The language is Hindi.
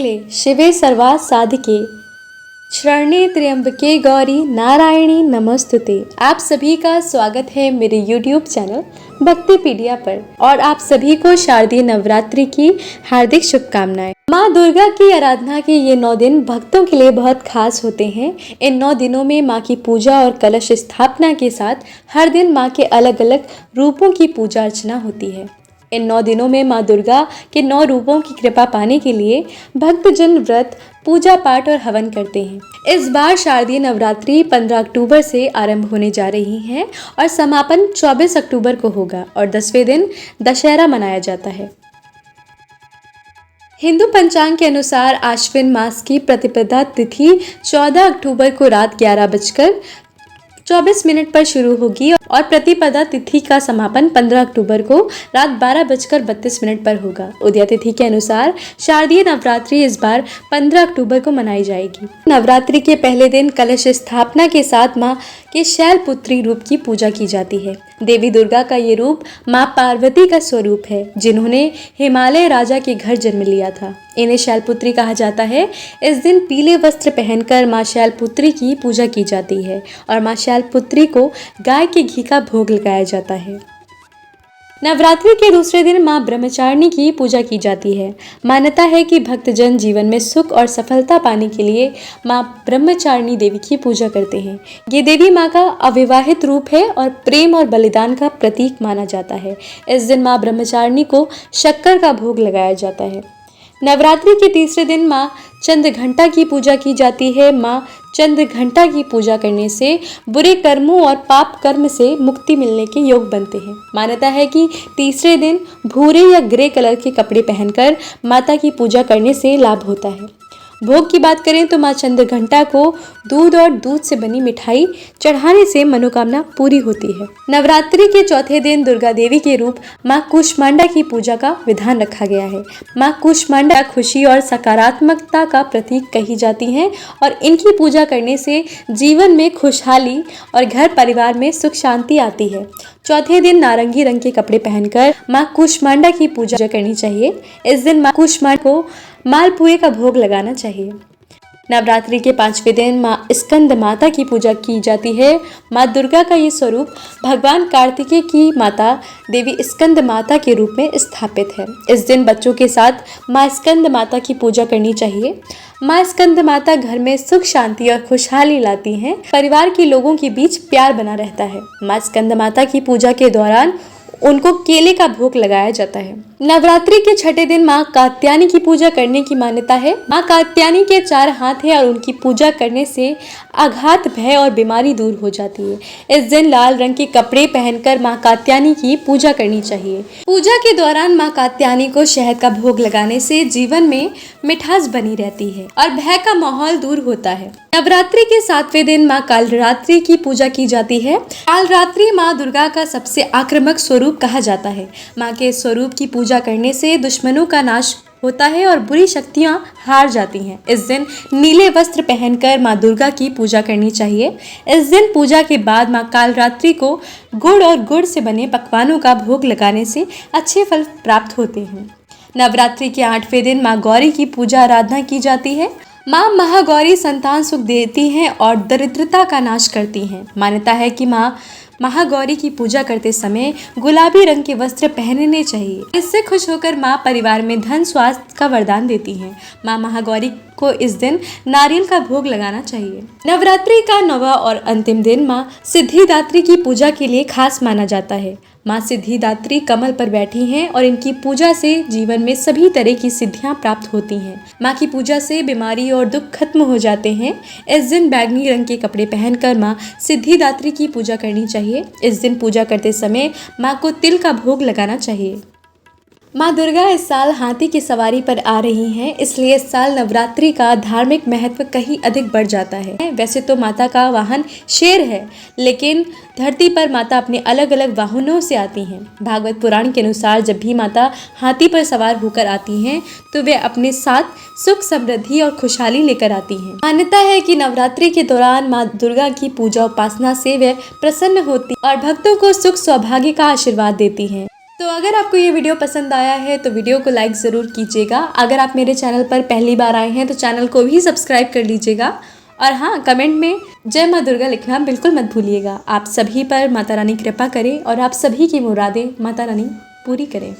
मंगले शिवे सर्वा साधिके शरण्ये त्र्यंबके गौरी नारायणी नमस्तुते। आप सभी का स्वागत है मेरे YouTube चैनल भक्तिपीडिया पर और आप सभी को शारदीय नवरात्रि की हार्दिक शुभकामनाएं। माँ दुर्गा की आराधना के ये 9 दिन भक्तों के लिए बहुत खास होते हैं। इन 9 दिनों में माँ की पूजा और कलश स्थापना के साथ हर दिन माँ के अलग अलग रूपों की पूजा अर्चना होती है। इन 9 दिनों में माँ दुर्गा के 9 रूपों की कृपा पाने के लिए भक्तजन व्रत, पूजा पाठ और हवन करते हैं। इस बार शारदीय नवरात्रि 15 अक्टूबर से आरंभ होने जा रही है और समापन 24 अक्टूबर को होगा और 10वें दिन दशहरा मनाया जाता है। हिंदू पंचांग के अनुसार आश्विन मास की प्रतिपदा तिथि 14 अक्टूबर को रात 11:24 पर शुरू होगी और प्रतिपदा तिथि का समापन 15 अक्टूबर को रात 12:32 पर होगा। उदया तिथि के अनुसार शारदीय नवरात्रि इस बार 15 अक्टूबर को मनाई जाएगी। नवरात्रि के पहले दिन कलश स्थापना के साथ माँ के शैलपुत्री रूप की पूजा की जाती है। देवी दुर्गा का ये रूप माँ पार्वती का स्वरूप है, जिन्होंने हिमालय राजा के घर जन्म लिया था। इन्हें शैलपुत्री कहा जाता है। इस दिन पीले वस्त्र पहनकर माँ शैलपुत्री की पूजा की जाती है और माँ शैलपुत्री को गाय के घी का भोग लगाया जाता है। नवरात्रि के दूसरे दिन माँ ब्रह्मचारिणी की पूजा की जाती है। मान्यता है कि भक्तजन जीवन में सुख और सफलता पाने के लिए माँ ब्रह्मचारिणी देवी की पूजा करते हैं। ये देवी माँ का अविवाहित रूप है और प्रेम और बलिदान का प्रतीक माना जाता है। इस दिन माँ ब्रह्मचारिणी को शक्कर का भोग लगाया जाता है। नवरात्रि के तीसरे दिन माँ चंद्रघंटा की पूजा की जाती है। माँ चंद्रघंटा की पूजा करने से बुरे कर्मों और पाप कर्म से मुक्ति मिलने के योग बनते हैं। मान्यता है कि तीसरे दिन भूरे या ग्रे कलर के कपड़े पहनकर माता की पूजा करने से लाभ होता है। भोग की बात करें तो माँ चंद्रघंटा को दूध और दूध से बनी मिठाई चढ़ाने से मनोकामना पूरी होती है। नवरात्रि के चौथे दिन दुर्गा देवी के रूप माँ कूष्मांडा की पूजा का विधान रखा गया है। माँ कूष्मांडा खुशी और सकारात्मकता का प्रतीक कही जाती हैं और इनकी पूजा करने से जीवन में खुशहाली और घर परिवार में सुख शांति आती है। चौथे दिन नारंगी रंग के कपड़े पहनकर माँ कूष्मांडा की पूजा करनी चाहिए। इस दिन माँ कूष्मांडा को मालपुए का भोग लगाना चाहिए। नवरात्रि के 5वें दिन माँ स्कंद माता की पूजा की जाती है। माँ दुर्गा का ये स्वरूप भगवान कार्तिकेय की माता देवी स्कंद माता के रूप में स्थापित है। इस दिन बच्चों के साथ माँ स्कंद माता की पूजा करनी चाहिए। माँ स्कंद माता घर में सुख शांति और खुशहाली लाती हैं। परिवार के लोगों के बीच प्यार बना रहता है। माँ स्कंद माता की पूजा के दौरान उनको केले का भोग लगाया जाता है। नवरात्रि के छठे दिन माँ कात्यायनी की पूजा करने की मान्यता है। माँ कात्यायनी के 4 हाथ हैं और उनकी पूजा करने से आघात, भय और बीमारी दूर हो जाती है। इस दिन लाल रंग के कपड़े पहनकर माँ कात्यायनी की पूजा करनी चाहिए। पूजा के दौरान माँ कात्यायनी को शहद का भोग लगाने से जीवन में मिठास बनी रहती है और भय का माहौल दूर होता है। नवरात्रि के 7वें दिन माँ कालरात्रि की पूजा की जाती है। कालरात्रि माँ दुर्गा का सबसे आक्रामक स्वरूप कहा जाता है। माँ के स्वरूप की पूजा करने से दुश्मनों का नाश होता है और बुरी शक्तियां हार जाती हैं। इस दिन नीले वस्त्र पहनकर माँ दुर्गा की पूजा करनी चाहिए। इस दिन पूजा के बाद माँ कालरात्रि को गुड़ और गुड़ से बने पकवानों का भोग लगाने से अच्छे फल प्राप्त होते हैं। नवरात्रि के 8वें दिन माँ गौरी की पूजा आराधना की जाती है। माँ महागौरी संतान सुख देती हैं और दरिद्रता का नाश करती हैं। मान्यता है कि माँ महागौरी की पूजा करते समय गुलाबी रंग के वस्त्र पहनने चाहिए। इससे खुश होकर माँ परिवार में धन स्वास्थ्य का वरदान देती हैं। माँ महागौरी को इस दिन नारियल का भोग लगाना चाहिए। नवरात्रि का 9वां और अंतिम दिन माँ सिद्धिदात्री की पूजा के लिए खास माना जाता है। माँ सिद्धिदात्री कमल पर बैठी हैं और इनकी पूजा से जीवन में सभी तरह की सिद्धियां प्राप्त होती हैं। माँ की पूजा से बीमारी और दुख खत्म हो जाते हैं। इस दिन बैंगनी रंग के कपड़े पहनकर माँ सिद्धिदात्री की पूजा करनी चाहिए। इस दिन पूजा करते समय माँ को तिल का भोग लगाना चाहिए। माँ दुर्गा इस साल हाथी की सवारी पर आ रही हैं, इसलिए इस साल नवरात्रि का धार्मिक महत्व कहीं अधिक बढ़ जाता है। वैसे तो माता का वाहन शेर है, लेकिन धरती पर माता अपने अलग अलग वाहनों से आती हैं। भागवत पुराण के अनुसार जब भी माता हाथी पर सवार होकर आती हैं, तो वे अपने साथ सुख, समृद्धि और खुशहाली लेकर आती हैं। मान्यता है कि नवरात्रि के दौरान माँ दुर्गा की पूजा उपासना से वे प्रसन्न होती और भक्तों को सुख, सौभाग्य का आशीर्वाद देती हैं। तो अगर आपको ये वीडियो पसंद आया है तो वीडियो को लाइक ज़रूर कीजिएगा। अगर आप मेरे चैनल पर पहली बार आए हैं तो चैनल को भी सब्सक्राइब कर लीजिएगा। और हाँ, कमेंट में जय माँ दुर्गा लिखना बिल्कुल मत भूलिएगा। आप सभी पर माता रानी कृपा करें और आप सभी की मुरादें माता रानी पूरी करें।